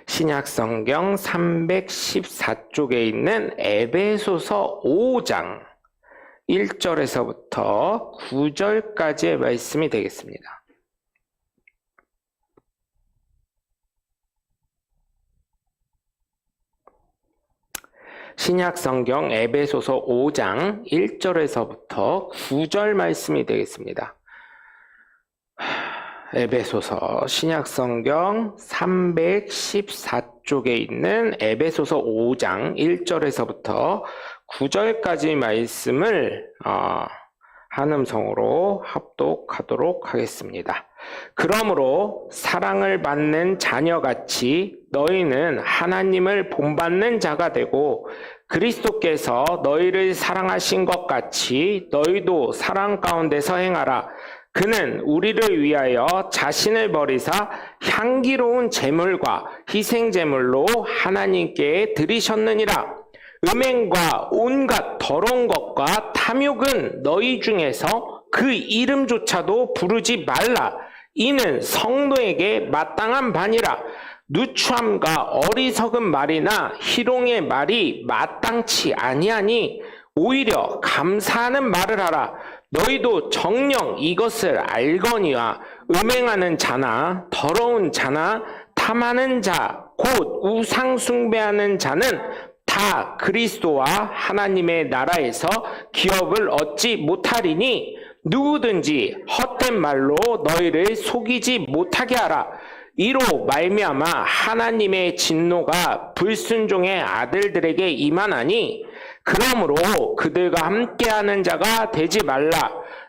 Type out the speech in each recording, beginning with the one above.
신약성경 314쪽에 있는 에베소서 5장 1절에서부터 9절까지의 말씀이 되겠습니다. 신약성경 에베소서 5장 1절에서부터 9절 말씀이 되겠습니다. 에베소서 신약성경 314쪽에 있는 에베소서 5장 1절에서부터 9절까지 말씀을 한음성으로 합독하도록 하겠습니다. 그러므로 사랑을 받는 자녀같이 너희는 하나님을 본받는 자가 되고 그리스도께서 너희를 사랑하신 것 같이 너희도 사랑 가운데서 행하라. 그는 우리를 위하여 자신을 버리사 향기로운 제물과 희생제물로 하나님께 드리셨느니라. 음행과 온갖 더러운 것과 탐욕은 너희 중에서 그 이름조차도 부르지 말라. 이는 성도에게 마땅한 바니라. 누추함과 어리석은 말이나 희롱의 말이 마땅치 아니하니 오히려 감사하는 말을 하라. 너희도 정녕 이것을 알거니와 음행하는 자나 더러운 자나 탐하는 자 곧 우상 숭배하는 자는 다 그리스도와 하나님의 나라에서 기업을 얻지 못하리니 누구든지 헛된 말로 너희를 속이지 못하게 하라. 이로 말미암아 하나님의 진노가 불순종의 아들들에게 임하나니 그러므로 그들과 함께하는 자가 되지 말라.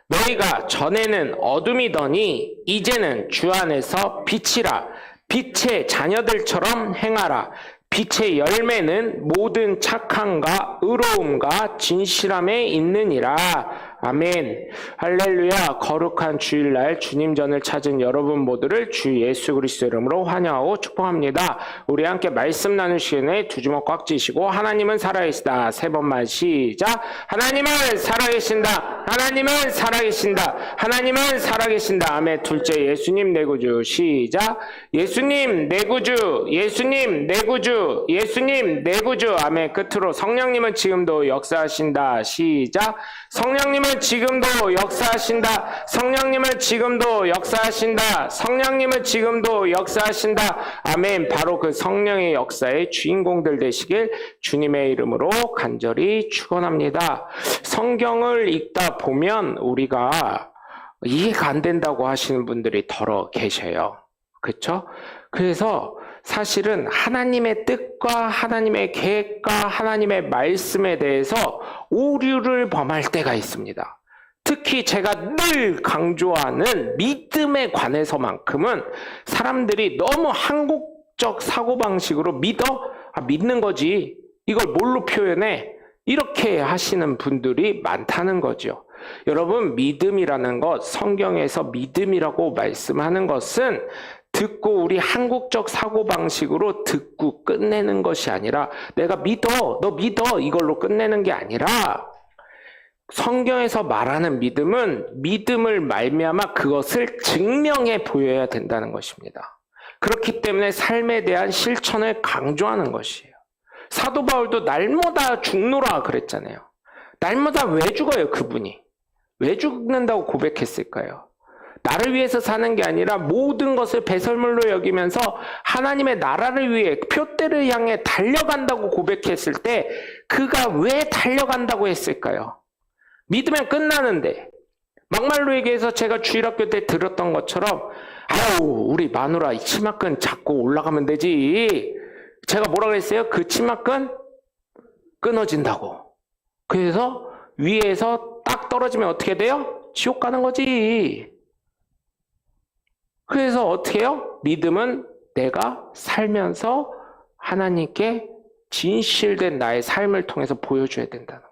너희가 전에는 어둠이더니 이제는 주 안에서 빛이라. 빛의 자녀들처럼 행하라. 빛의 열매는 모든 착함과 의로움과 진실함에 있느니라. 아멘. 할렐루야. 거룩한 주일날 주님 전을 찾은 여러분 모두를 주 예수 그리스도 이름으로 환영하고 축복합니다. 우리 함께 말씀 나누시기에 두 주먹 꽉 쥐시고 하나님은 살아계시다. 세 번만 시작. 하나님은 살아계신다. 하나님은 살아계신다. 하나님은 살아계신다. 아멘. 둘째, 예수님 내 구주. 시작. 예수님 내 구주. 예수님 내 구주. 예수님 내 구주. 아멘. 끝으로 성령님은 지금도 역사하신다. 시작. 성령님은 지금도 역사하신다. 성령님은 지금도 역사하신다. 성령님은 지금도 역사하신다. 아멘. 바로 그 성령의 역사의 주인공들 되시길 주님의 이름으로 간절히 축원합니다. 성경을 읽다 보면 우리가 이해가 안 된다고 하시는 분들이 더러 계셔요. 그렇죠? 그래서 사실은 하나님의 뜻과 하나님의 계획과 하나님의 말씀에 대해서 오류를 범할 때가 있습니다. 특히 제가 늘 강조하는 믿음에 관해서만큼은 사람들이 너무 한국적 사고방식으로 믿는 거지. 이걸 뭘로 표현해? 이렇게 하시는 분들이 많다는 거죠. 여러분, 믿음이라는 것, 성경에서 믿음이라고 말씀하는 것은 듣고 우리 한국적 사고방식으로 듣고 끝내는 것이 아니라 내가 믿어, 너 믿어 이걸로 끝내는 게 아니라 성경에서 말하는 믿음은 믿음을 말미암아 그것을 증명해 보여야 된다는 것입니다. 그렇기 때문에 삶에 대한 실천을 강조하는 것이에요. 사도 바울도 날마다 죽노라 그랬잖아요. 날마다 왜 죽어요, 그분이? 왜 죽는다고 고백했을까요? 나를 위해서 사는 게 아니라 모든 것을 배설물로 여기면서 하나님의 나라를 위해 표대를 향해 달려간다고 고백했을 때 그가 왜 달려간다고 했을까요? 믿으면 끝나는데, 막말로 얘기해서 제가 주일학교 때 들었던 것처럼 아유 우리 마누라 치마끈 잡고 올라가면 되지. 제가 뭐라 그랬어요? 그 치마끈 끊어진다고. 그래서 위에서 딱 떨어지면 어떻게 돼요? 지옥 가는 거지. 그래서 어떻게 해요? 믿음은 내가 살면서 하나님께 진실된 나의 삶을 통해서 보여줘야 된다는 거.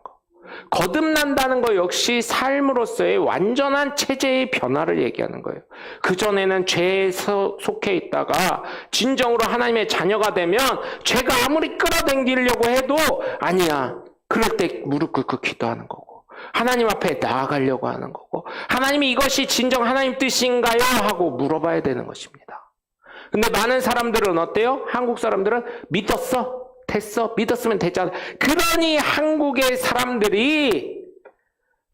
거듭난다는 거 역시 삶으로서의 완전한 체제의 변화를 얘기하는 거예요. 그전에는 죄에 속해 있다가 진정으로 하나님의 자녀가 되면 죄가 아무리 끌어당기려고 해도 아니야. 그럴 때 무릎 꿇고 기도하는 거고 하나님 앞에 나아가려고 하는 거고 하나님이 이것이 진정 하나님 뜻인가요? 하고 물어봐야 되는 것입니다. 근데 많은 사람들은 어때요? 한국 사람들은 믿었어? 됐어? 믿었으면 됐잖아. 그러니 한국의 사람들이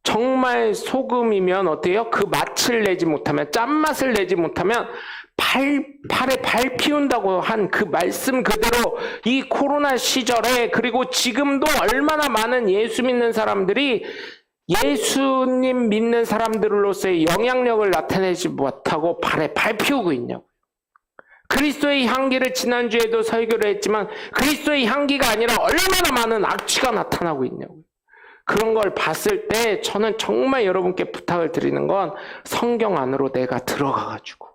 정말 소금이면 어때요? 그 맛을 내지 못하면, 짠맛을 내지 못하면 팔에 발 피운다고 한 그 말씀 그대로 이 코로나 시절에, 그리고 지금도 얼마나 많은 예수 믿는 사람들이 예수님 믿는 사람들로서의 영향력을 나타내지 못하고 발에 발 피우고 있냐고. 그리스도의 향기를 지난주에도 설교를 했지만 그리스도의 향기가 아니라 얼마나 많은 악취가 나타나고 있냐고. 그런 걸 봤을 때 저는 정말 여러분께 부탁을 드리는 건 성경 안으로 내가 들어가가지고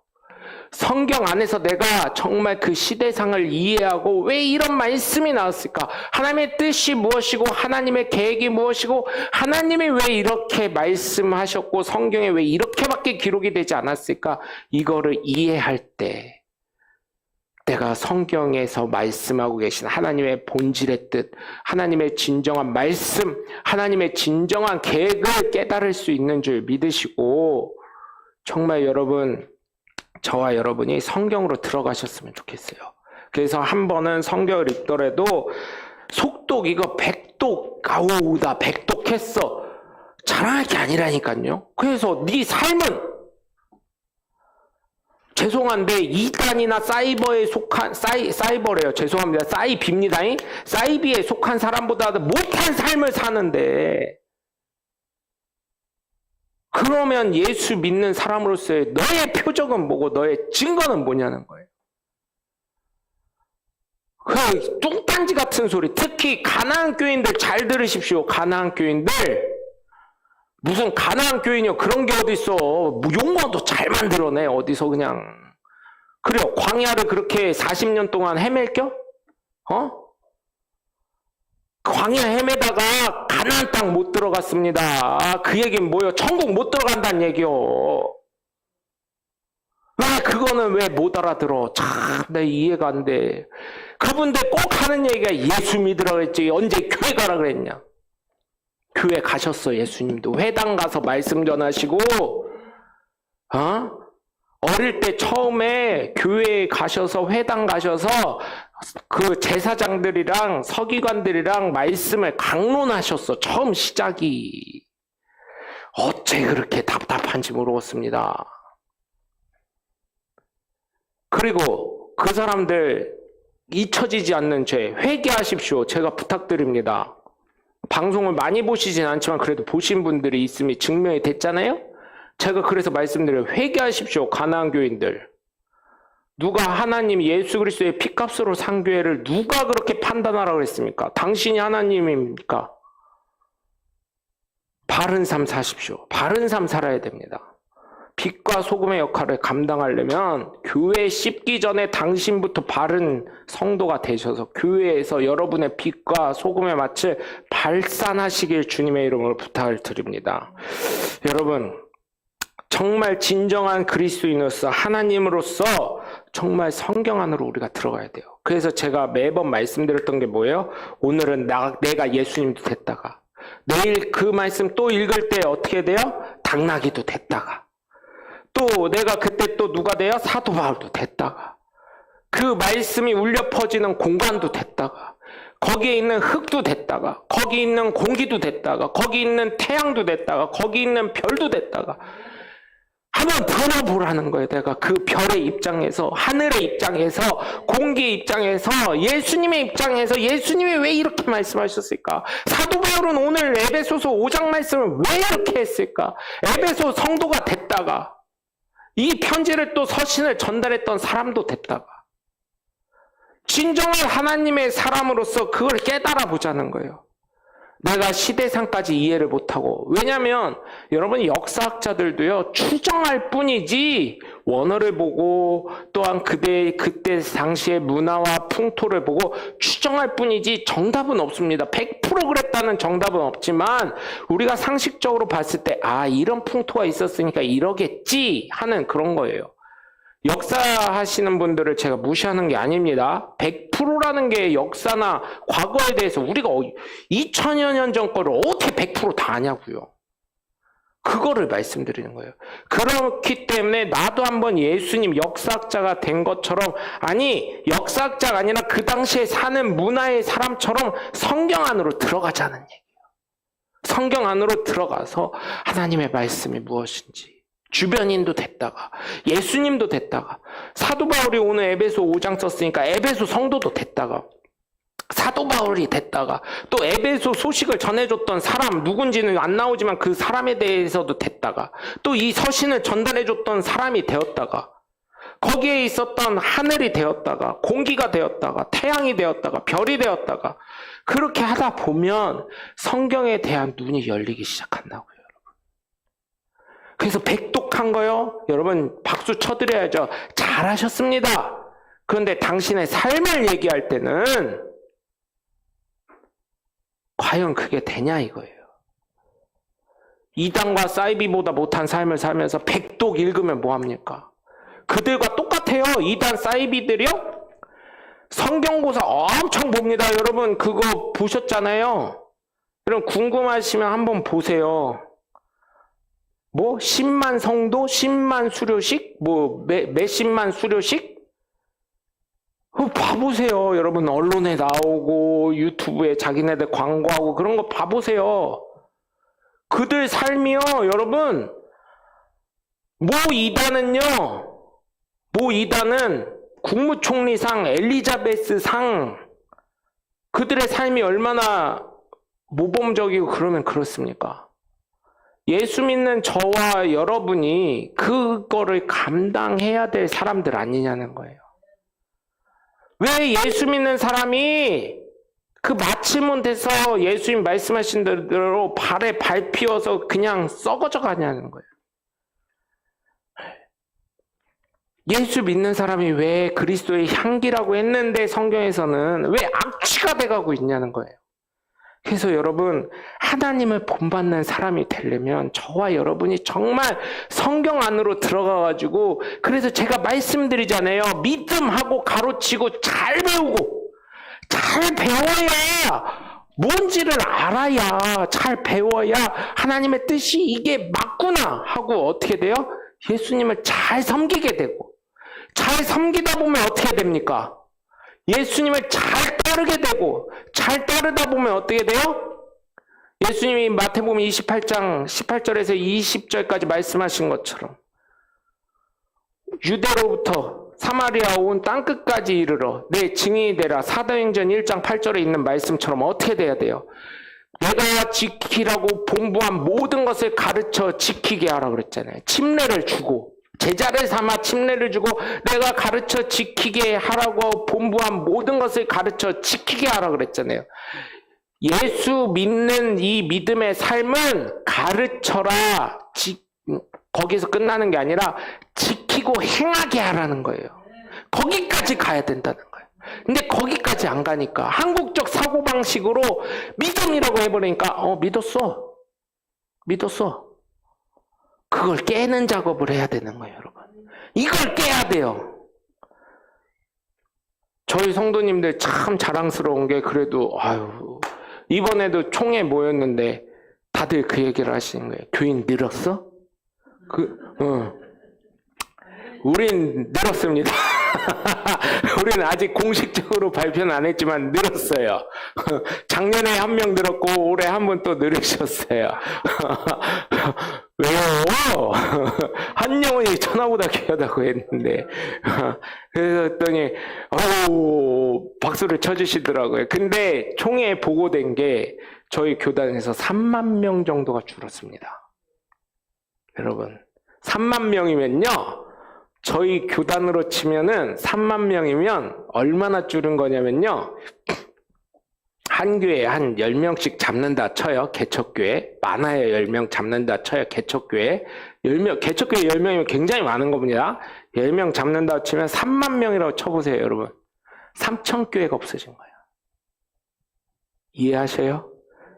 성경 안에서 내가 정말 그 시대상을 이해하고 왜 이런 말씀이 나왔을까? 하나님의 뜻이 무엇이고 하나님의 계획이 무엇이고 하나님이 왜 이렇게 말씀하셨고 성경에 왜 이렇게밖에 기록이 되지 않았을까? 이거를 이해할 때 내가 성경에서 말씀하고 계신 하나님의 본질의 뜻, 하나님의 진정한 말씀, 하나님의 진정한 계획을 깨달을 수 있는 줄 믿으시고 정말 여러분, 저와 여러분이 성경으로 들어가셨으면 좋겠어요. 그래서 한 번은 성경을 읽더라도 속독 이거 백독, 아우 나 백독했어. 자랑할 게 아니라니까요. 그래서 네 삶은 죄송한데 이단이나 사이버에 속한 사이버래요. 죄송합니다. 사이비입니다. 사이비에 속한 사람보다 못한 삶을 사는데 그러면 예수 믿는 사람으로서의 너의 표적은 뭐고 너의 증거는 뭐냐는 거예요. 그 뚱딴지 같은 소리, 특히 가나안 교인들 잘 들으십시오. 가나안 교인들 무슨 가나안 교인이요 그런 게 어딨어. 용어도 잘 만들어내. 어디서 그냥. 그래요. 광야를 그렇게 40년 동안 헤맬겨? 광야 헤매다가 가나안 땅 못 들어갔습니다. 그 얘기는 뭐예요? 천국 못 들어간다는 얘기요. 왜 그거는 왜 못 알아들어? 참 내 이해가 안 돼. 그분들 꼭 하는 얘기가 예수 믿으라 그랬지 언제 교회 가라 그랬냐. 교회 가셨어. 예수님도 회당 가서 말씀 전하시고 어릴 때 처음에 교회에 가셔서 회당 가셔서 그 제사장들이랑 서기관들이랑 말씀을 강론하셨어. 처음 시작이. 어째 그렇게 답답한지 모르겠습니다. 그리고 그 사람들 잊혀지지 않는 죄 회개하십시오. 제가 부탁드립니다. 방송을 많이 보시진 않지만 그래도 보신 분들이 있음이 증명이 됐잖아요. 제가 그래서 말씀드려요. 회개하십시오. 가나안 교인들. 누가 하나님 예수 그리스도의 피값으로 산 교회를 누가 그렇게 판단하라고 했습니까? 당신이 하나님입니까? 바른 삶 사십시오. 바른 삶 살아야 됩니다. 빛과 소금의 역할을 감당하려면 교회에 씹기 전에 당신부터 바른 성도가 되셔서 교회에서 여러분의 빛과 소금의 맛을 발산하시길 주님의 이름으로 부탁을 드립니다. 여러분, 정말 진정한 그리스도인으로서 하나님으로서 정말 성경 안으로 우리가 들어가야 돼요. 그래서 제가 매번 말씀드렸던 게 뭐예요? 오늘은 내가 예수님도 됐다가 내일 그 말씀 또 읽을 때 어떻게 돼요? 당나귀도 됐다가 또 내가 그때 또 누가 돼요? 사도 바울도 됐다가 그 말씀이 울려 퍼지는 공간도 됐다가 거기에 있는 흙도 됐다가 거기 있는 공기도 됐다가 거기 있는 태양도 됐다가 거기 있는 별도 됐다가 한번 들어보라는 거예요. 내가 그 별의 입장에서 하늘의 입장에서 공기의 입장에서 예수님의 입장에서 예수님이 왜 이렇게 말씀하셨을까? 사도 바울은 오늘 에베소서 5장 말씀을 왜 이렇게 했을까? 에베소 성도가 됐다가 이 편지를 또 서신을 전달했던 사람도 됐다가 진정한 하나님의 사람으로서 그걸 깨달아 보자는 거예요. 내가 시대상까지 이해를 못하고. 왜냐하면 여러분 역사학자들도요 추정할 뿐이지 원어를 보고 또한 그때 당시의 문화와 풍토를 보고 추정할 뿐이지 정답은 없습니다. 100% 그랬다는 정답은 없지만 우리가 상식적으로 봤을 때 이런 풍토가 있었으니까 이러겠지 하는 그런 거예요. 역사하시는 분들을 제가 무시하는 게 아닙니다. 100%라는 게 역사나 과거에 대해서 우리가 2000여 년 전 거를 어떻게 100% 다 아냐고요. 그거를 말씀드리는 거예요. 그렇기 때문에 나도 한번 예수님 역사학자가 된 것처럼, 아니 역사학자가 아니라 그 당시에 사는 문화의 사람처럼 성경 안으로 들어가자는 얘기예요. 성경 안으로 들어가서 하나님의 말씀이 무엇인지, 주변인도 됐다가 예수님도 됐다가, 사도 바울이 오늘 에베소 5장 썼으니까 에베소 성도도 됐다가, 사도 바울이 됐다가, 또 에베소 소식을 전해줬던 사람 누군지는 안 나오지만 그 사람에 대해서도 됐다가, 또 이 서신을 전달해줬던 사람이 되었다가, 거기에 있었던 하늘이 되었다가, 공기가 되었다가, 태양이 되었다가, 별이 되었다가, 그렇게 하다 보면 성경에 대한 눈이 열리기 시작한다고요, 여러분. 그래서 백독한 거요, 여러분 박수 쳐드려야죠. 잘하셨습니다. 그런데 당신의 삶을 얘기할 때는 과연 그게 되냐 이거예요. 이단과 사이비보다 못한 삶을 살면서 백독 읽으면 뭐합니까? 그들과 똑같아요. 이단 사이비들이요? 성경고사 엄청 봅니다. 여러분 그거 보셨잖아요. 여러분 궁금하시면 한번 보세요. 뭐 10만 성도, 10만 수료식, 뭐 몇십만 수료식? 봐보세요. 여러분 언론에 나오고 유튜브에 자기네들 광고하고 그런 거 봐보세요. 그들 삶이요, 여러분. 모 이단은 국무총리상, 엘리자베스상, 그들의 삶이 얼마나 모범적이고 그러면 그렇습니까? 예수 믿는 저와 여러분이 그거를 감당해야 될 사람들 아니냐는 거예요. 왜 예수 믿는 사람이 그 마침은 돼서 예수님 말씀하신 대로 발에 발 피워서 그냥 썩어져 가냐는 거예요. 예수 믿는 사람이 왜 그리스도의 향기라고 했는데 성경에서는 왜 악취가 돼가고 있냐는 거예요. 그래서 여러분, 하나님을 본받는 사람이 되려면 저와 여러분이 정말 성경 안으로 들어가가지고, 그래서 제가 말씀드리잖아요. 믿음하고 가로치고 잘 배우고, 잘 배워야, 뭔지를 알아야, 잘 배워야 하나님의 뜻이 이게 맞구나 하고 어떻게 돼요? 예수님을 잘 섬기게 되고, 잘 섬기다 보면 어떻게 됩니까? 예수님을 잘 따르게 되고, 잘 따르다 보면 어떻게 돼요? 예수님이 마태복음 28장 18절에서 20절까지 말씀하신 것처럼 유대로부터 사마리아 온 땅끝까지 이르러 내 증인이 되라. 사도행전 1장 8절에 있는 말씀처럼 어떻게 돼야 돼요? 내가 지키라고 본부한 모든 것을 가르쳐 지키게 하라 그랬잖아요. 침례를 주고, 제자를 삼아 침례를 주고 내가 가르쳐 지키게 하라고 본부한 모든 것을 가르쳐 지키게 하라 그랬잖아요. 예수 믿는 이 믿음의 삶은 가르쳐라, 거기서 끝나는 게 아니라 지키고 행하게 하라는 거예요. 거기까지 가야 된다는 거예요. 근데 거기까지 안 가니까 한국적 사고방식으로 믿음이라고 해버리니까 믿었어. 그걸 깨는 작업을 해야 되는 거예요, 여러분. 이걸 깨야 돼요. 저희 성도님들 참 자랑스러운 게, 그래도 이번에도 총회 모였는데 다들 그 얘기를 하시는 거예요. 교인 늘었어? 우린 늘었습니다. 우리는 아직 공식적으로 발표는 안 했지만 늘었어요. 작년에 한 명 늘었고 올해 한 분 또 늘으셨어요. 왜요? 한 영혼이 천하보다 귀하다고 했는데. 그래서 했더니 박수를 쳐주시더라고요. 근데 총회에 보고된 게 저희 교단에서 3만 명 정도가 줄었습니다. 여러분, 3만 명이면요, 저희 교단으로 치면은 3만 명이면 얼마나 줄은 거냐면요, 한 교회에 한 10명씩 잡는다 쳐요. 개척교회. 많아야 10명 잡는다 쳐요. 개척교회. 10명, 개척교회 10명이면 굉장히 많은 겁니다. 10명 잡는다 치면 3만 명이라고 쳐보세요, 여러분. 3,000교회가 없어진 거예요. 이해하셔요?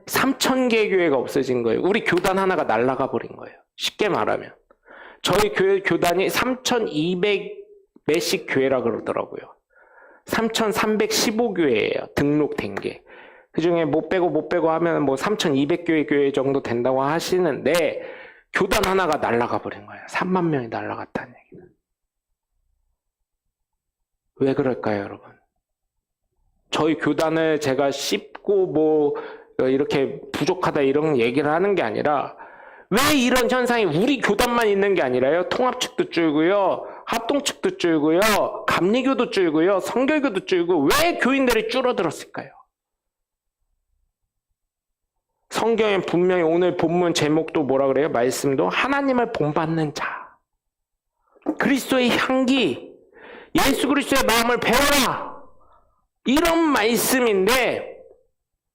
3,000개 교회가 없어진 거예요. 우리 교단 하나가 날아가 버린 거예요. 쉽게 말하면. 저희 교회 교단이 3,200 몇십 교회라 그러더라고요. 3,315교회예요. 등록된 게. 그 중에 못 빼고 하면 뭐 3,200교회 교회 정도 된다고 하시는데, 교단 하나가 날아가 버린 거예요. 3만 명이 날아갔다는 얘기는. 왜 그럴까요, 여러분? 저희 교단을 제가 씹고 뭐 이렇게 부족하다 이런 얘기를 하는 게 아니라 왜 이런 현상이 우리 교단만 있는 게 아니라요. 통합 측도 줄고요. 합동 측도 줄고요. 감리교도 줄고요. 성결교도 줄고 왜 교인들이 줄어들었을까요? 성경에 분명히 오늘 본문 제목도 뭐라 그래요? 말씀도 하나님을 본받는 자. 그리스도의 향기, 예수 그리스도의 마음을 배워라. 이런 말씀인데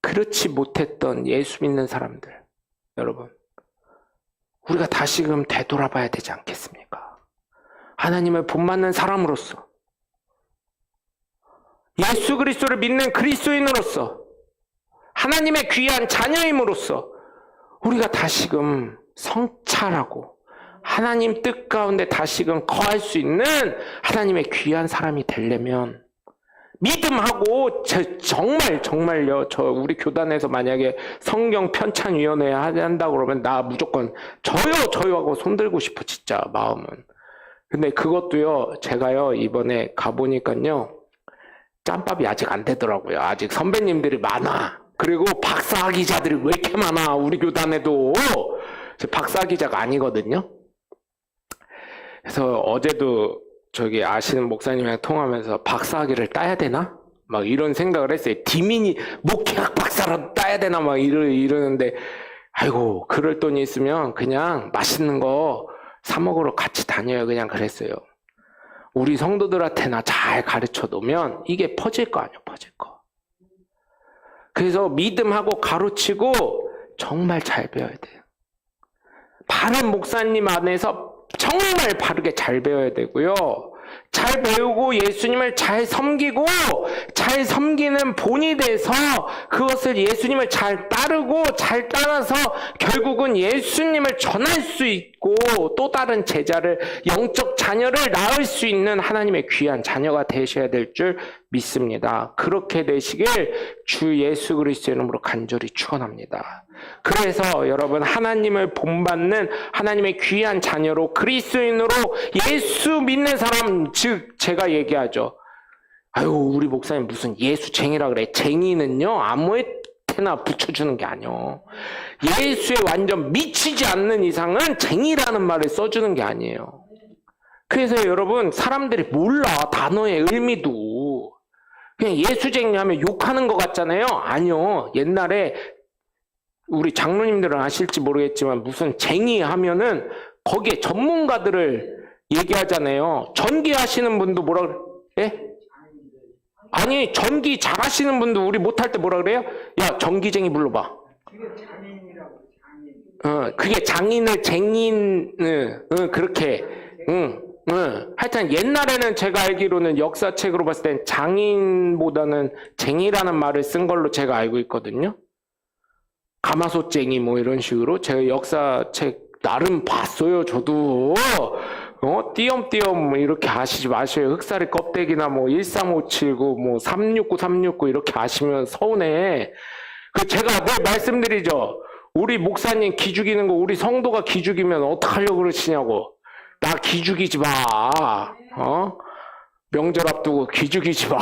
그렇지 못했던 예수 믿는 사람들, 여러분, 우리가 다시금 되돌아봐야 되지 않겠습니까? 하나님을 본받는 사람으로서, 예수 그리스도를 믿는 그리스도인으로서, 하나님의 귀한 자녀임으로써 우리가 다시금 성찰하고 하나님 뜻 가운데 다시금 거할 수 있는 하나님의 귀한 사람이 되려면 믿음하고 정말요. 우리 교단에서 만약에 성경 편찬위원회 한다고 그러면 나 무조건 저요 하고 손들고 싶어 진짜 마음은. 근데 그것도요 제가요 이번에 가보니까요 짬밥이 아직 안 되더라고요. 아직 선배님들이 많아. 그리고 박사 기자들이 왜 이렇게 많아 우리 교단에도. 박사 기자가 아니거든요. 그래서 어제도 저기 아시는 목사님이랑 통화하면서 박사학위를 따야 되나? 막 이런 생각을 했어요. 디미니 목회학 박사라도 따야 되나? 막 이러는데 아이고 그럴 돈이 있으면 그냥 맛있는 거 사 먹으러 같이 다녀요. 그냥 그랬어요. 우리 성도들한테나 잘 가르쳐 놓으면 이게 퍼질 거 아니에요. 퍼질 거. 그래서 믿음하고 가르치고 정말 잘 배워야 돼요. 바른 목사님 안에서 정말 바르게 잘 배워야 되고요. 잘 배우고 예수님을 잘 섬기고 잘 섬기는 본이 돼서 그것을 예수님을 잘 따르고 잘 따라서 결국은 예수님을 전할 수 있고 또 다른 제자를 영적 자녀를 낳을 수 있는 하나님의 귀한 자녀가 되셔야 될 줄 믿습니다. 그렇게 되시길 주 예수 그리스도의 이름으로 간절히 축원합니다. 그래서 여러분 하나님을 본받는 하나님의 귀한 자녀로 그리스도인으로 예수 믿는 사람, 즉 제가 얘기하죠. 아유 우리 목사님 무슨 예수쟁이라 그래. 쟁이는요 아무한테나 붙여주는 게 아니에요. 예수에 완전 미치지 않는 이상은 쟁이라는 말을 써주는 게 아니에요. 그래서 여러분 사람들이 몰라 단어의 의미도. 그냥 예수쟁이 하면 욕하는 것 같잖아요. 아니요. 옛날에 우리 장로님들은 아실지 모르겠지만 무슨 쟁이 하면은 거기에 전문가들을 얘기하잖아요. 전기 하시는 분도 뭐라 그래? 예? 아니 전기 잘하시는 분도 우리 못할 때 뭐라 그래요? 야 전기쟁이 불러봐. 그게 장인이라고. 장인. 그게 장인을 그렇게 하여튼 옛날에는 제가 알기로는 역사책으로 봤을 땐 장인보다는 쟁이라는 말을 쓴 걸로 제가 알고 있거든요. 가마솥쟁이 뭐 이런 식으로 제가 역사책 나름 봤어요. 저도 띄엄띄엄 뭐 이렇게 아시지 마셔요. 흑사리 껍데기나 뭐 13579 뭐 369 이렇게 아시면 서운해. 그 제가 늘 말씀드리죠. 우리 목사님 기죽이는 거 우리 성도가 기죽이면 어떡하려고 그러시냐고. 나 기죽이지 마. 명절 앞두고 기죽이지 마.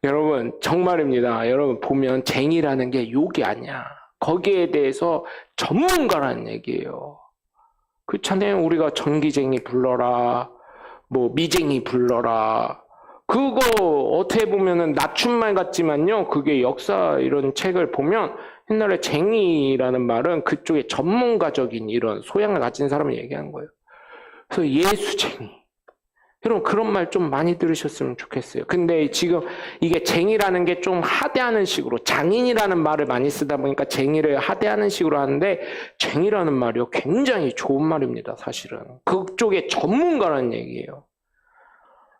여러분 정말입니다. 여러분 보면 쟁이라는 게 욕이 아니야. 거기에 대해서 전문가라는 얘기예요. 그렇잖아요. 우리가 전기쟁이 불러라, 뭐 미쟁이 불러라. 그거 어떻게 보면은 낮춤말 같지만요. 그게 역사 이런 책을 보면 옛날에 쟁이라는 말은 그쪽에 전문가적인 이런 소양을 가진 사람을 얘기하는 거예요. 그래서 예수쟁이. 여러분 그런 말 좀 많이 들으셨으면 좋겠어요. 근데 지금 이게 쟁이라는 게 좀 하대하는 식으로 장인이라는 말을 많이 쓰다 보니까 쟁이를 하대하는 식으로 하는데 쟁이라는 말이요 굉장히 좋은 말입니다. 사실은 그쪽에 전문가라는 얘기예요.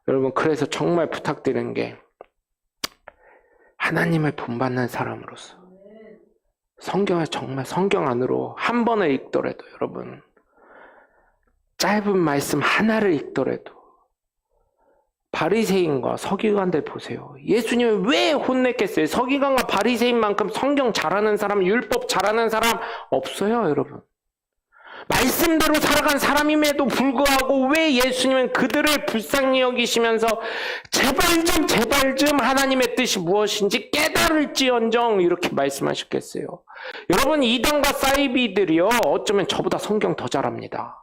여러분 그래서 정말 부탁드리는 게 하나님을 본받는 사람으로서 성경을 정말 성경 안으로 한 번을 읽더라도 여러분 짧은 말씀 하나를 읽더라도 바리새인과 서기관들 보세요. 예수님을 왜 혼냈겠어요? 서기관과 바리새인만큼 성경 잘하는 사람, 율법 잘하는 사람 없어요, 여러분. 말씀대로 살아간 사람임에도 불구하고 왜 예수님은 그들을 불쌍히 여기시면서 제발 좀 하나님의 뜻이 무엇인지 깨달을지언정 이렇게 말씀하셨겠어요. 여러분, 이단과 사이비들이요, 어쩌면 저보다 성경 더 잘합니다.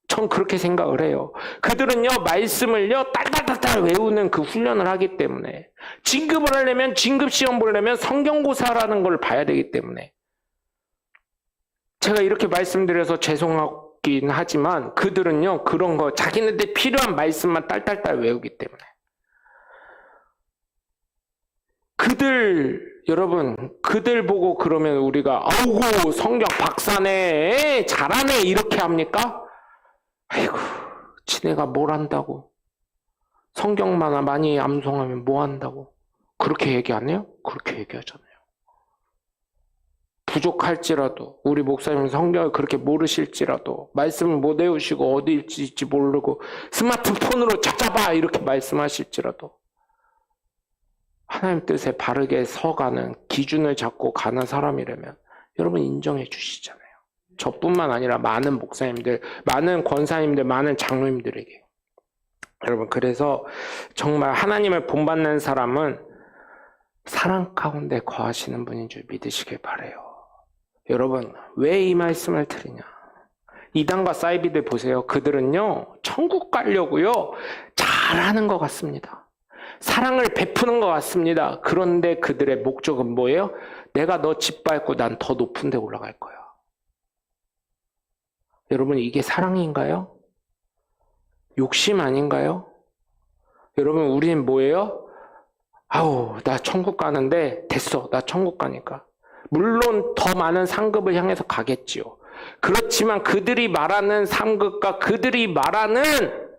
전 그렇게 생각을 해요. 그들은요, 말씀을요, 딸딸딸딸 외우는 그 훈련을 하기 때문에, 진급을 하려면, 진급 시험 보려면 성경고사라는 걸 봐야 되기 때문에, 제가 이렇게 말씀드려서 죄송하긴 하지만, 그들은요, 그런 거, 자기네들 필요한 말씀만 딸딸딸 외우기 때문에. 여러분, 그들 보고 그러면 우리가, 아우고, 성경 박사네, 잘하네, 이렇게 합니까? 아이고, 지네가 뭘 한다고. 성경만 많이 암송하면 뭐 한다고. 그렇게 얘기 안 해요? 그렇게 얘기하잖아요. 부족할지라도, 우리 목사님 성경을 그렇게 모르실지라도, 말씀을 못 외우시고 어디 있을지 모르고 스마트폰으로 찾아봐 이렇게 말씀하실지라도, 하나님 뜻에 바르게 서가는 기준을 잡고 가는 사람이라면 여러분 인정해 주시잖아요. 저뿐만 아니라 많은 목사님들, 많은 권사님들, 많은 장로님들에게. 여러분, 그래서 정말 하나님을 본받는 사람은 사랑 가운데 거하시는 분인 줄 믿으시길 바라요. 여러분, 왜 이 말씀을 드리냐? 이단과 사이비들 보세요. 그들은요, 천국 가려고요, 잘하는 것 같습니다. 사랑을 베푸는 것 같습니다. 그런데 그들의 목적은 뭐예요? 내가 너 짓밟고 난 더 높은 데 올라갈 거야. 여러분, 이게 사랑인가요? 욕심 아닌가요? 여러분, 우리는 뭐예요? 아우, 나 천국 가는데 됐어. 나 천국 가니까. 물론 더 많은 상급을 향해서 가겠지요. 그렇지만 그들이 말하는 상급과 그들이 말하는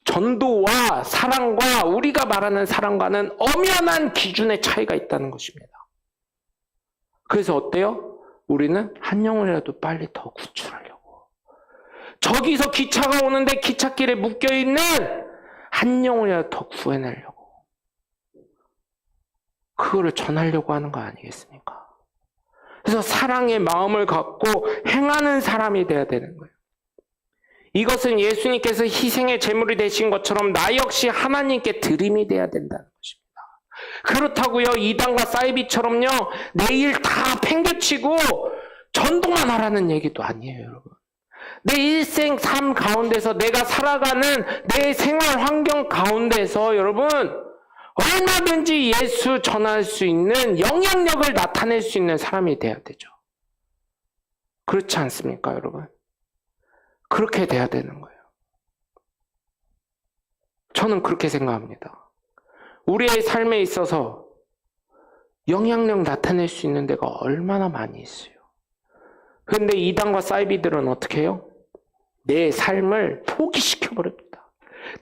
전도와 사랑과 우리가 말하는 사랑과는 엄연한 기준의 차이가 있다는 것입니다. 그래서 어때요? 우리는 한 영혼이라도 빨리 더 구출하려고. 저기서 기차가 오는데 기찻길에 묶여있는 한 영혼이라도 더 구해내려고. 그거를 전하려고 하는 거 아니겠습니까? 그래서 사랑의 마음을 갖고 행하는 사람이 돼야 되는 거예요. 이것은 예수님께서 희생의 제물이 되신 것처럼 나 역시 하나님께 드림이 돼야 된다는 것입니다. 그렇다고요, 이단과 사이비처럼요, 내 일 다 팽개치고 전도만 하라는 얘기도 아니에요, 여러분. 내 일생 삶 가운데서 내가 살아가는 내 생활 환경 가운데서 여러분, 얼마든지 예수 전할 수 있는 영향력을 나타낼 수 있는 사람이 돼야 되죠. 그렇지 않습니까, 여러분? 그렇게 돼야 되는 거예요. 저는 그렇게 생각합니다. 우리의 삶에 있어서 영향력 나타낼 수 있는 데가 얼마나 많이 있어요. 그런데 이단과 사이비들은 어떻게 해요? 내 삶을 포기시켜버립니다.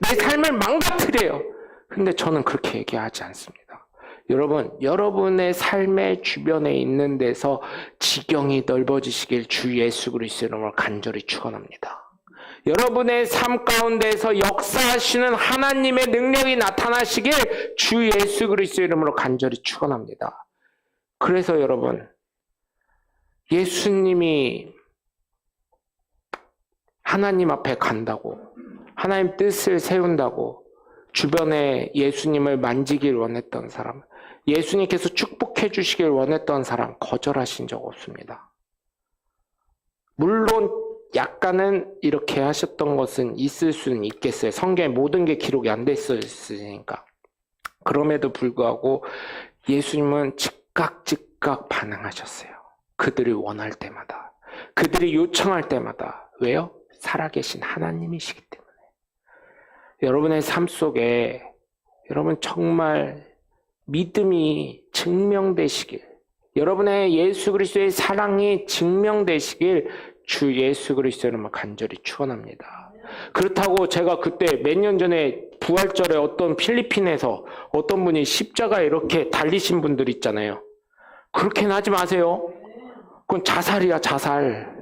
내 삶을 망가뜨려요. 근데 저는 그렇게 얘기하지 않습니다. 여러분, 여러분의 삶의 주변에 있는 데서 지경이 넓어지시길 주 예수 그리스도의 이름으로 간절히 축원합니다. 여러분의 삶 가운데서 역사하시는 하나님의 능력이 나타나시길 주 예수 그리스도의 이름으로 간절히 축원합니다. 그래서 여러분, 예수님이 하나님 앞에 간다고, 하나님 뜻을 세운다고 주변에 예수님을 만지길 원했던 사람, 예수님께서 축복해 주시길 원했던 사람 거절하신 적 없습니다. 물론 약간은 이렇게 하셨던 것은 있을 수는 있겠어요. 성경에 모든 게 기록이 안 됐으니까. 그럼에도 불구하고 예수님은 즉각 반응하셨어요. 그들이 원할 때마다, 그들이 요청할 때마다. 왜요? 살아계신 하나님이시기 때문에. 여러분의 삶 속에 여러분 정말 믿음이 증명되시길, 여러분의 예수 그리스도의 사랑이 증명되시길 주 예수 그리스도를 간절히 축원합니다. 그렇다고 제가 그때 몇 년 전에 부활절에 어떤 필리핀에서 어떤 분이 십자가 이렇게 달리신 분들 있잖아요. 그렇게는 하지 마세요. 그건 자살이야, 자살.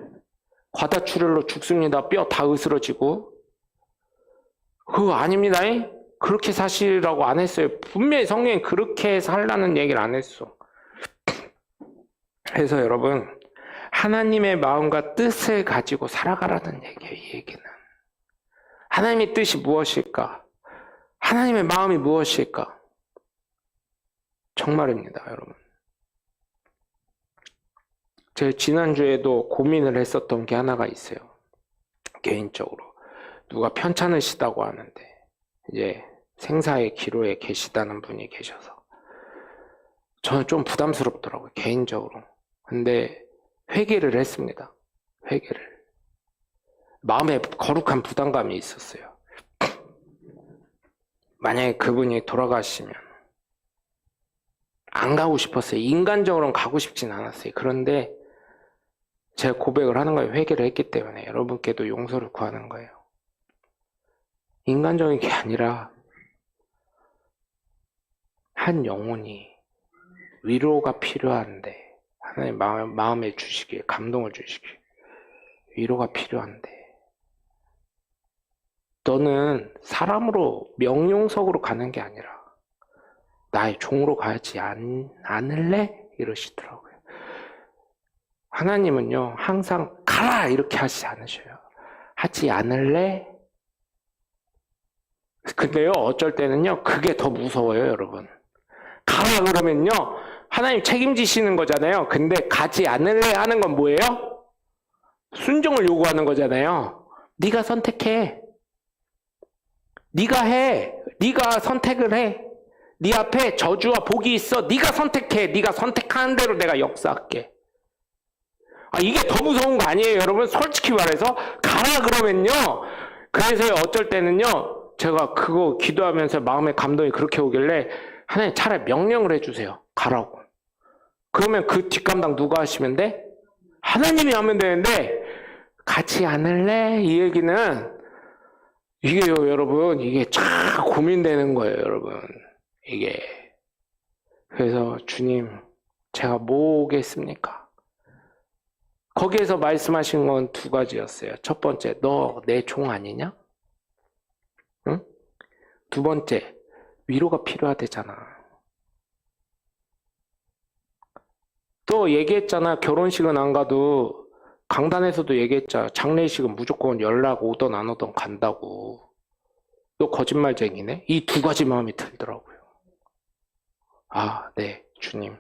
과다출혈로 죽습니다. 뼈 다 으스러지고. 그거 아닙니다. 그렇게 사시라고 안 했어요. 분명히 성경이 그렇게 살라는 얘기를 안 했어. 그래서 여러분, 하나님의 마음과 뜻을 가지고 살아가라는 얘기예요, 이 얘기는. 하나님의 뜻이 무엇일까? 하나님의 마음이 무엇일까? 정말입니다, 여러분. 제가 지난주에도 고민을 했었던 게 하나가 있어요. 개인적으로. 누가 편찮으시다고 하는데, 이제 생사의 기로에 계시다는 분이 계셔서. 저는 좀 부담스럽더라고요, 개인적으로. 근데 회개를 했습니다. 회개를. 마음에 거룩한 부담감이 있었어요. 만약에 그분이 돌아가시면 안 가고 싶었어요. 인간적으로는 가고 싶진 않았어요. 그런데 제가 고백을 하는 거예요. 회개를 했기 때문에 여러분께도 용서를 구하는 거예요. 인간적인 게 아니라 한 영혼이 위로가 필요한데 하나님 마음에 주시길, 감동을 주시길, 위로가 필요한데 너는 사람으로 명령석으로 가는 게 아니라 나의 종으로 가지 않을래? 이러시더라고요. 하나님은요 항상 가라 이렇게 하시지 않으셔요. 하지 않을래? 근데요 어쩔 때는요 그게 더 무서워요. 여러분, 가라 그러면요 하나님 책임지시는 거잖아요. 근데 가지 않을래 하는 건 뭐예요? 순종을 요구하는 거잖아요. 네가 선택해. 네가 해. 네가 선택을 해. 네 앞에 저주와 복이 있어. 네가 선택해. 네가 선택하는 대로 내가 역사할게. 이게 더 무서운 거 아니에요, 여러분? 솔직히 말해서 가라 그러면요. 그래서 어쩔 때는요. 제가 그거 기도하면서 마음의 감동이 그렇게 오길래 하나님 차라리 명령을 해주세요. 가라고. 그러면 그 뒷감당 누가 하시면 돼? 하나님이 하면 되는데 가지 않을래? 이 얘기는 이게요, 여러분. 이게 참 고민되는 거예요, 여러분. 이게. 그래서 주님, 제가 뭐 오겠습니까? 거기에서 말씀하신 건 두 가지였어요. 첫 번째, 너 내 종 아니냐? 응? 두 번째, 위로가 필요하대잖아. 또 얘기했잖아. 결혼식은 안 가도 강단에서도 얘기했잖아. 장례식은 무조건 연락 오던 안 오던 간다고. 너 거짓말쟁이네? 이 두 가지 마음이 들더라고요. 네, 주님.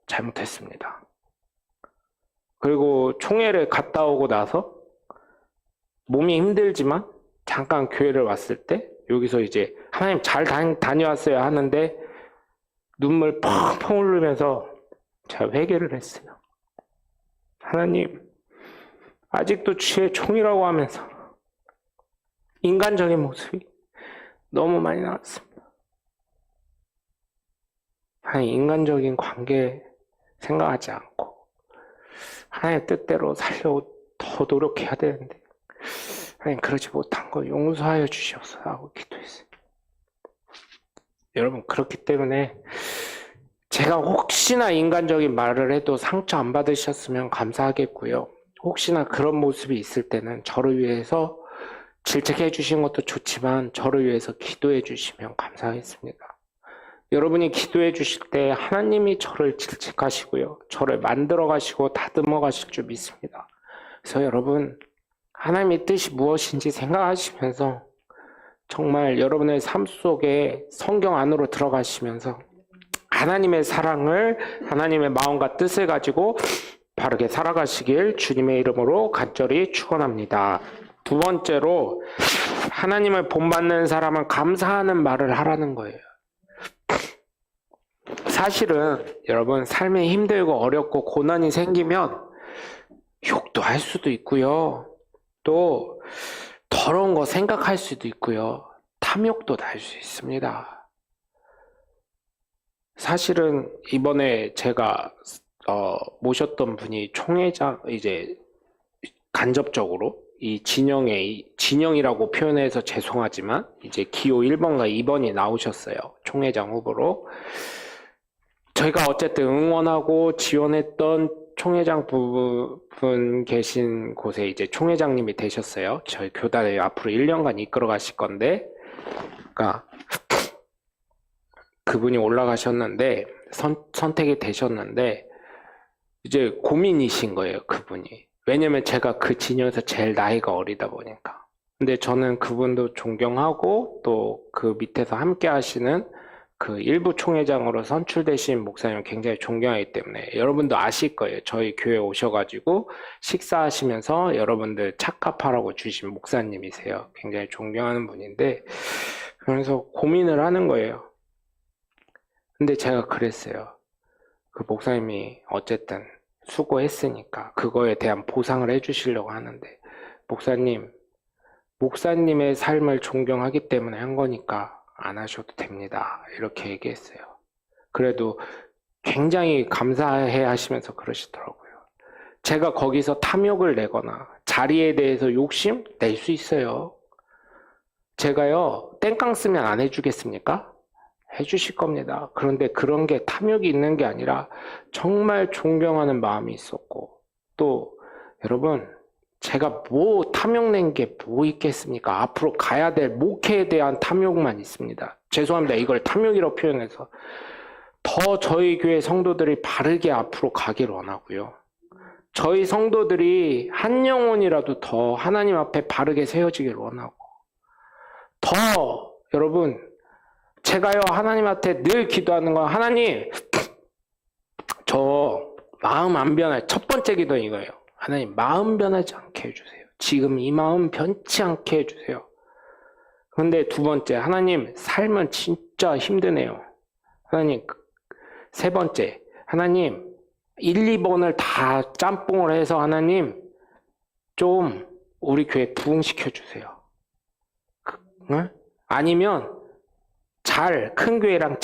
잘못했습니다. 그리고 총회를 갔다 오고 나서 몸이 힘들지만 잠깐 교회를 왔을 때 여기서 이제 하나님 잘 다녀왔어요 하는데 눈물 펑펑 흘리면서 제가 회개를 했어요. 하나님, 아직도 주의 종이라고 하면서 인간적인 모습이 너무 많이 나왔습니다. 하나님, 인간적인 관계 생각하지 않고 하나님의 뜻대로 살려고 더 노력해야 되는데 하나님 그러지 못한 거 용서하여 주시옵소서 하고 기도했어요. 여러분, 그렇기 때문에 제가 혹시나 인간적인 말을 해도 상처 안 받으셨으면 감사하겠고요. 혹시나 그런 모습이 있을 때는 저를 위해서 질책해 주신 것도 좋지만 저를 위해서 기도해 주시면 감사하겠습니다. 여러분이 기도해 주실 때 하나님이 저를 질책하시고요. 저를 만들어 가시고 다듬어 가실 줄 믿습니다. 그래서 여러분, 하나님의 뜻이 무엇인지 생각하시면서 정말 여러분의 삶 속에 성경 안으로 들어가시면서 하나님의 사랑을, 하나님의 마음과 뜻을 가지고 바르게 살아가시길 주님의 이름으로 간절히 축원합니다. 두 번째로, 하나님을 본받는 사람은 감사하는 말을 하라는 거예요. 사실은 여러분, 삶이 힘들고 어렵고 고난이 생기면 욕도 할 수도 있고요. 또 더러운 거 생각할 수도 있고요. 탐욕도 날 수 있습니다. 사실은 이번에 제가 모셨던 분이 총회장, 이제 간접적으로 이 진영이라고 표현해서 죄송하지만 이제 기호 1번과 2번이 나오셨어요. 총회장 후보로. 저희가 어쨌든 응원하고 지원했던 총회장 부분 계신 곳에 이제 총회장님이 되셨어요. 저희 교단을 앞으로 1년간 이끌어 가실 건데, 보니까 그분이 올라가셨는데 선택이 되셨는데 이제 고민이신 거예요, 그분이. 왜냐면 제가 그 진영에서 제일 나이가 어리다 보니까. 근데 저는 그분도 존경하고 또 그 밑에서 함께 하시는 그 일부 총회장으로 선출되신 목사님을 굉장히 존경하기 때문에 여러분도 아실 거예요. 저희 교회 오셔가지고 식사하시면서 여러분들 착갑하라고 주신 목사님이세요. 굉장히 존경하는 분인데 그래서 고민을 하는 거예요. 근데 제가 그랬어요. 그 목사님이 어쨌든 수고했으니까 그거에 대한 보상을 해주시려고 하는데 목사님의 삶을 존경하기 때문에 한 거니까 안 하셔도 됩니다. 이렇게 얘기했어요. 그래도 굉장히 감사해 하시면서 그러시더라고요. 제가 거기서 탐욕을 내거나 자리에 대해서 욕심 낼 수 있어요. 제가요, 땡깡 쓰면 안 해주겠습니까? 해주실 겁니다. 그런데 그런 게 탐욕이 있는 게 아니라 정말 존경하는 마음이 있었고 또 여러분 제가 뭐 탐욕 낸 게 뭐 있겠습니까? 앞으로 가야 될 목회에 대한 탐욕만 있습니다. 죄송합니다. 이걸 탐욕이라고 표현해서 더 저희 교회 성도들이 바르게 앞으로 가길 원하고요. 저희 성도들이 한 영혼이라도 더 하나님 앞에 바르게 세워지길 원하고 더 여러분 제가요 하나님한테 늘 기도하는 건 하나님 저 마음 안 변할 첫 번째 기도는 이거예요. 하나님 마음 변하지 않게 해주세요. 지금 이 마음 변치 않게 해주세요. 그런데 두 번째 하나님 삶은 진짜 힘드네요. 하나님 세 번째 하나님 1, 2번을 다 짬뽕을 해서 하나님 좀 우리 교회 부흥시켜 주세요. 응? 아니면 큰 교회랑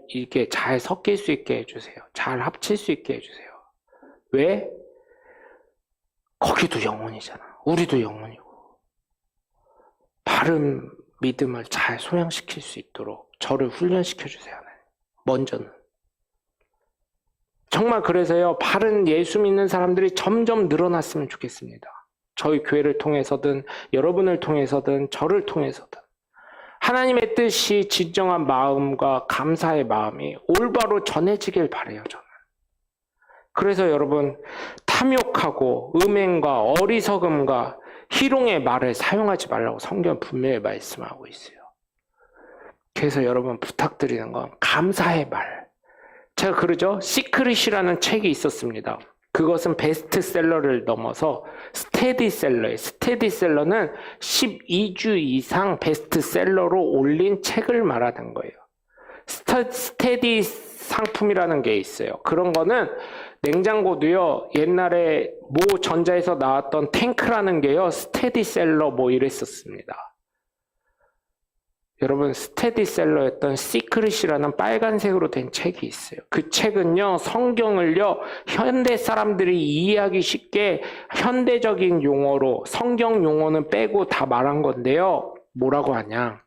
이렇게 잘 섞일 수 있게 해주세요. 잘 합칠 수 있게 해주세요. 왜? 거기도 영혼이잖아. 우리도 영혼이고. 바른 믿음을 잘 소양시킬 수 있도록 저를 훈련시켜 주세요. 먼저는. 정말 그래서요. 바른 예수 믿는 사람들이 점점 늘어났으면 좋겠습니다. 저희 교회를 통해서든 여러분을 통해서든 저를 통해서든 하나님의 뜻이 진정한 마음과 감사의 마음이 올바로 전해지길 바라요, 저는. 그래서 여러분, 탐욕하고 음행과 어리석음과 희롱의 말을 사용하지 말라고 성경은 분명히 말씀하고 있어요. 그래서 여러분 부탁드리는 건 감사의 말. 제가 그러죠? 시크릿이라는 책이 있었습니다. 그것은 베스트셀러를 넘어서 스테디셀러예요. 스테디셀러는 12주 이상 베스트셀러로 올린 책을 말하는 거예요. 스테디 상품이라는 게 있어요. 그런 거는 냉장고도요. 옛날에 모 전자에서 나왔던 탱크라는 게요. 스테디셀러 뭐 이랬었습니다. 여러분 스테디셀러였던 시크릿이라는 빨간색으로 된 책이 있어요. 그 책은요. 성경을요. 현대 사람들이 이해하기 쉽게 현대적인 용어로 성경 용어는 빼고 다 말한 건데요. 뭐라고 하냐.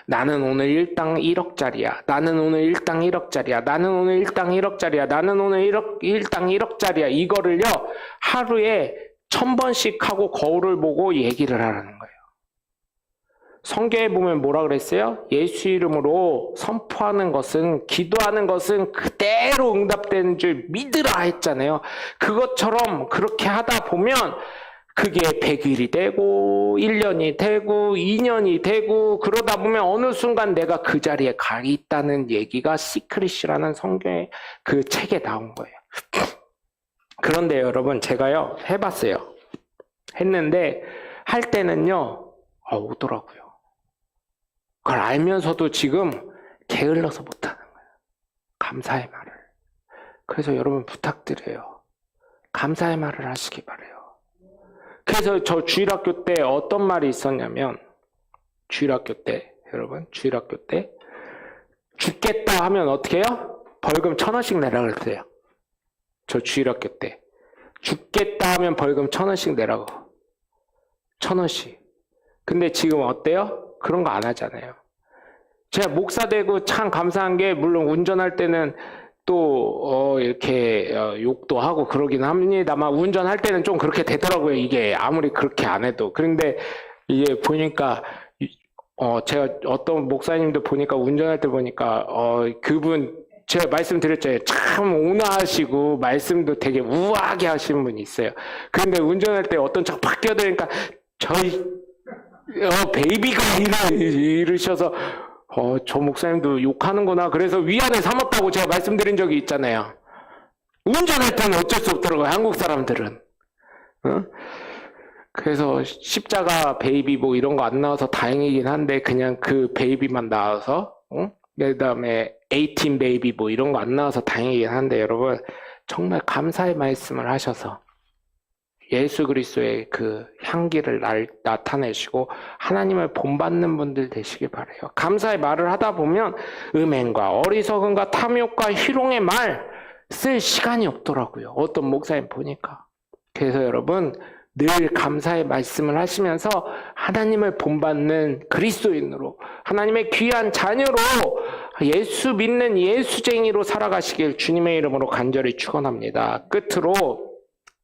나는 오늘 일당 1억짜리야. 나는 오늘 일당 1억짜리야. 나는 오늘 일당 1억짜리야. 나는 오늘 일당 1억짜리야. 이거를요. 하루에 1000번씩 하고 거울을 보고 얘기를 하라는 거예요. 성경에 보면 뭐라 그랬어요? 예수 이름으로 선포하는 것은 기도하는 것은 그대로 응답되는 줄 믿으라 했잖아요. 그것처럼 그렇게 하다 보면 그게 100일이 되고 1년이 되고 2년이 되고 그러다 보면 어느 순간 내가 그 자리에 가 있다는 얘기가 시크릿이라는 성경의 그 책에 나온 거예요. 그런데 여러분 제가요 해봤어요. 했는데 할 때는요 오더라고요. 그걸 알면서도 지금 게을러서 못하는 거예요. 감사의 말을. 그래서 여러분 부탁드려요. 감사의 말을 하시기 바라요. 그래서 저 주일학교 때 어떤 말이 있었냐면 주일학교 때 죽겠다 하면 어떻게 해요? 벌금 1000원씩 내라 그랬어요. 저 주일학교 때 죽겠다 하면 벌금 1000원씩 내라고. 1000원씩. 근데 지금 어때요? 그런 거 안 하잖아요. 제가 목사 되고 참 감사한 게 물론 운전할 때는 또 이렇게 욕도 하고 그러긴 합니다만 운전할 때는 좀 그렇게 되더라고요. 이게 아무리 그렇게 안 해도. 그런데 이게 보니까 제가 어떤 목사님도 보니까 운전할 때 보니까 그분 제가 말씀드렸잖아요. 참 온화하시고 말씀도 되게 우아하게 하시는 분이 있어요. 그런데 운전할 때 어떤 차 팍 끼어들으니까 저희 베이비가 이러셔서 저 목사님도 욕하는구나. 그래서 위안을 삼았다고 제가 말씀드린 적이 있잖아요. 운전할 때는 어쩔 수 없더라고요. 한국 사람들은. 그래서 십자가 베이비 뭐 이런 거 안 나와서 다행이긴 한데 그냥 그 베이비만 나와서 그다음에 18 베이비 뭐 이런 거 안 나와서 다행이긴 한데 여러분 정말 감사의 말씀을 하셔서 예수 그리스도의 그 향기를 나타내시고 하나님을 본받는 분들 되시길 바라요. 감사의 말을 하다 보면 음행과 어리석음과 탐욕과 희롱의 말 쓸 시간이 없더라고요. 어떤 목사님 보니까. 그래서 여러분 늘 감사의 말씀을 하시면서 하나님을 본받는 그리스도인으로 하나님의 귀한 자녀로 예수 믿는 예수쟁이로 살아가시길 주님의 이름으로 간절히 축원합니다. 끝으로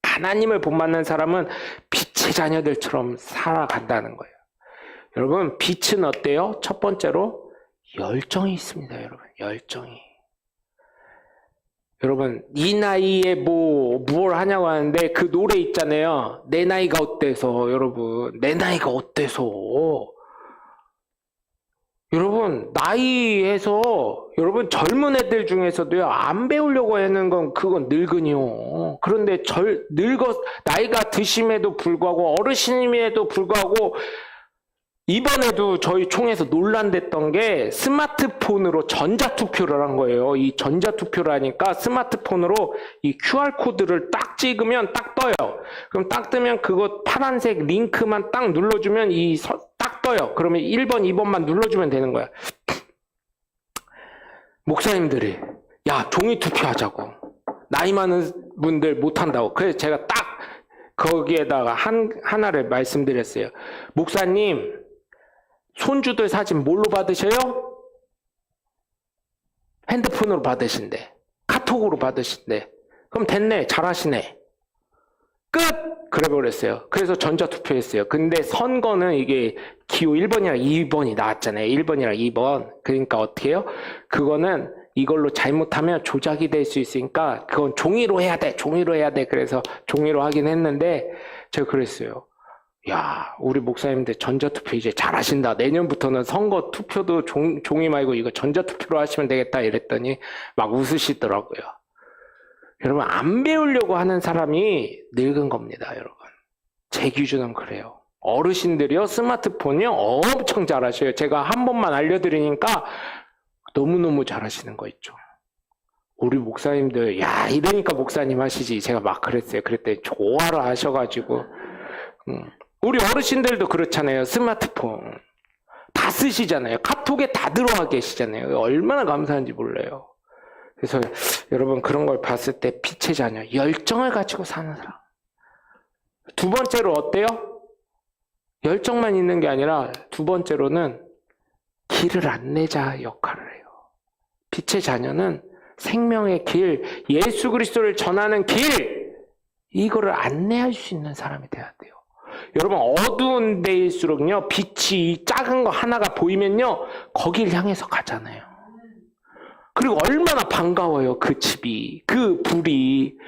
하나님을 본받는 사람은 빛의 자녀들처럼 살아간다는 거예요. 여러분 빛은 어때요? 첫 번째로 열정이 있습니다. 여러분 열정이. 여러분 이 나이에 뭘 하냐고 하는데 그 노래 있잖아요. 내 나이가 어때서. 여러분 내 나이가 어때서. 여러분 나이에서 여러분 젊은 애들 중에서도요 안 배우려고 하는 건 그건 늙은이요. 그런데 나이가 드심에도 불구하고 어르신임에도 불구하고 이번에도 저희 총에서 논란됐던 게 스마트폰으로 전자투표를 한 거예요. 이 전자투표를 하니까 스마트폰으로 이 QR코드를 딱 찍으면 딱 떠요. 그럼 딱 뜨면 그거 파란색 링크만 딱 눌러주면 딱 떠요. 그러면 1번, 2번만 눌러주면 되는 거야. 목사님들이 야 종이 투표하자고. 나이 많은 분들 못한다고. 그래서 제가 딱 거기에다가 하나를 말씀드렸어요. 목사님 손주들 사진 뭘로 받으셔요? 핸드폰으로 받으신대. 카톡으로 받으신대. 그럼 됐네. 잘하시네. 끝! 그래 버렸어요. 그래서 전자투표했어요. 근데 선거는 이게 기호 1번이랑 2번이 나왔잖아요. 1번이랑 2번. 그러니까 어떻게 해요? 그거는 이걸로 잘못하면 조작이 될 수 있으니까 그건 종이로 해야 돼. 종이로 해야 돼. 그래서 종이로 하긴 했는데 제가 그랬어요. 야, 우리 목사님들 전자투표 이제 잘하신다. 내년부터는 선거 투표도 종이 말고 이거 전자투표로 하시면 되겠다 이랬더니 막 웃으시더라고요. 여러분 안 배우려고 하는 사람이 늙은 겁니다. 여러분 제 기준은 그래요. 어르신들이요 스마트폰이요 엄청 잘하셔요. 제가 한 번만 알려드리니까 너무너무 잘하시는 거 있죠. 우리 목사님들 야 이러니까 목사님 하시지. 제가 막 그랬어요. 그랬더니 좋아라 하셔가지고 우리 어르신들도 그렇잖아요. 스마트폰 다 쓰시잖아요. 카톡에 다 들어와 계시잖아요. 얼마나 감사한지 몰라요. 그래서 여러분 그런 걸 봤을 때 빛의 자녀, 열정을 가지고 사는 사람. 두 번째로 어때요? 열정만 있는 게 아니라 두 번째로는 길을 안내자 역할을 해요. 빛의 자녀는 생명의 길, 예수 그리스도를 전하는 길, 이거를 안내할 수 있는 사람이 돼야 돼요. 여러분 어두운 데일수록요 빛이 작은 거 하나가 보이면요 거길 향해서 가잖아요. 그리고 얼마나 반가워요. 그 집이, 그 불이.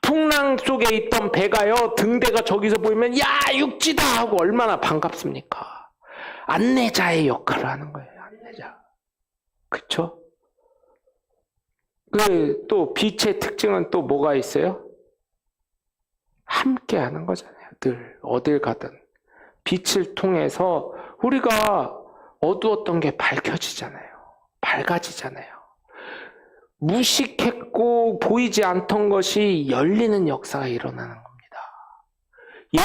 풍랑 속에 있던 배가요 등대가 저기서 보이면 야 육지다 하고 얼마나 반갑습니까. 안내자의 역할을 하는 거예요. 안내자. 그쵸? 또 빛의 특징은 또 뭐가 있어요? 함께 하는 거잖아요. 늘 어딜 가든 빛을 통해서 우리가 어두웠던 게 밝혀지잖아요. 밝아지잖아요. 무식했고 보이지 않던 것이 열리는 역사가 일어나는 겁니다.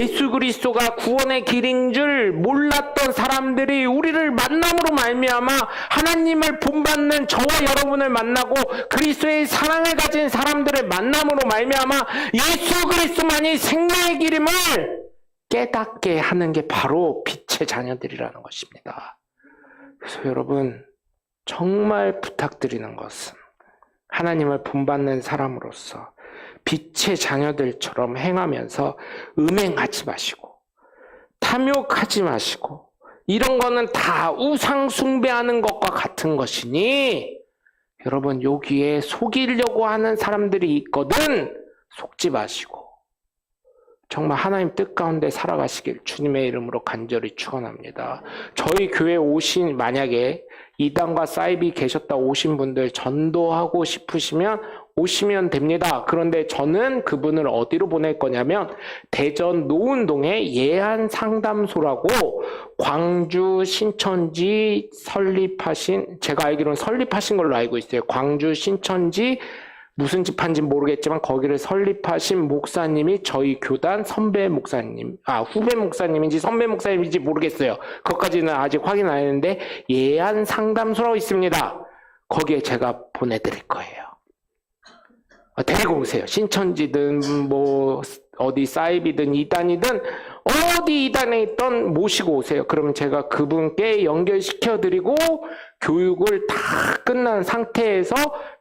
예수 그리스도가 구원의 길인 줄 몰랐던 사람들이 우리를 만남으로 말미암아 하나님을 본받는 저와 여러분을 만나고 그리스도의 사랑을 가진 사람들을 만남으로 말미암아 예수 그리스도만이 생명의 길임을 깨닫게 하는 게 바로 빛의 자녀들이라는 것입니다. 그래서 여러분 정말 부탁드리는 것은 하나님을 본받는 사람으로서 빛의 자녀들처럼 행하면서 음행하지 마시고 탐욕하지 마시고 이런 거는 다 우상 숭배하는 것과 같은 것이니 여러분 여기에 속이려고 하는 사람들이 있거든 속지 마시고 정말 하나님 뜻 가운데 살아가시길 주님의 이름으로 간절히 축원합니다. 저희 교회 오신 만약에 이단과 사이비 계셨다 오신 분들 전도하고 싶으시면 오시면 됩니다. 그런데 저는 그분을 어디로 보낼 거냐면 대전 노은동에 예안상담소라고 광주 신천지 설립하신, 제가 알기로는 설립하신 걸로 알고 있어요. 광주 신천지 무슨 집한지 모르겠지만 거기를 설립하신 목사님이 저희 교단 선배 목사님, 후배 목사님인지 선배 목사님인지 모르겠어요. 그것까지는 아직 확인 안 했는데 예안 상담소라고 있습니다. 거기에 제가 보내드릴 거예요. 데리고 오세요. 신천지든 뭐 어디 사이비든 이단이든 어디 이단에 있던 모시고 오세요. 그러면 제가 그분께 연결시켜드리고 교육을 다 끝난 상태에서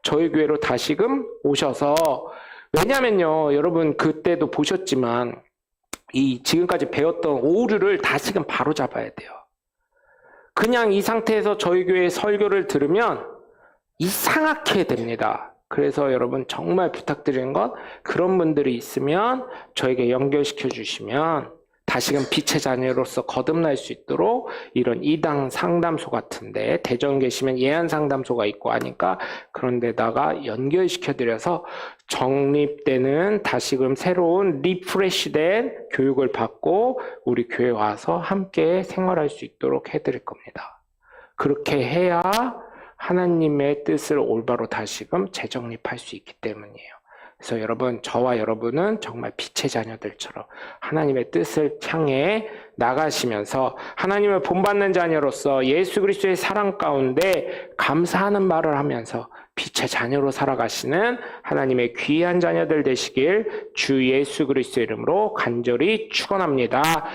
저희 교회로 다시금 오셔서, 왜냐면요 여러분 그때도 보셨지만 이 지금까지 배웠던 오류를 다시금 바로 잡아야 돼요. 그냥 이 상태에서 저희 교회 설교를 들으면 이상하게 됩니다. 그래서 여러분 정말 부탁드리는 건 그런 분들이 있으면 저에게 연결시켜 주시면 다시금 빛의 자녀로서 거듭날 수 있도록 이런 이당 상담소 같은데 대전 계시면 예안 상담소가 있고 하니까 그런 데다가 연결시켜 드려서 정립되는 다시금 새로운 리프레시된 교육을 받고 우리 교회 와서 함께 생활할 수 있도록 해드릴 겁니다. 그렇게 해야 하나님의 뜻을 올바로 다시금 재정립할 수 있기 때문이에요. 그래서 여러분, 저와 여러분은 정말 빛의 자녀들처럼 하나님의 뜻을 향해 나가시면서 하나님을 본받는 자녀로서 예수 그리스도의 사랑 가운데 감사하는 말을 하면서 빛의 자녀로 살아가시는 하나님의 귀한 자녀들 되시길 주 예수 그리스도의 이름으로 간절히 축원합니다.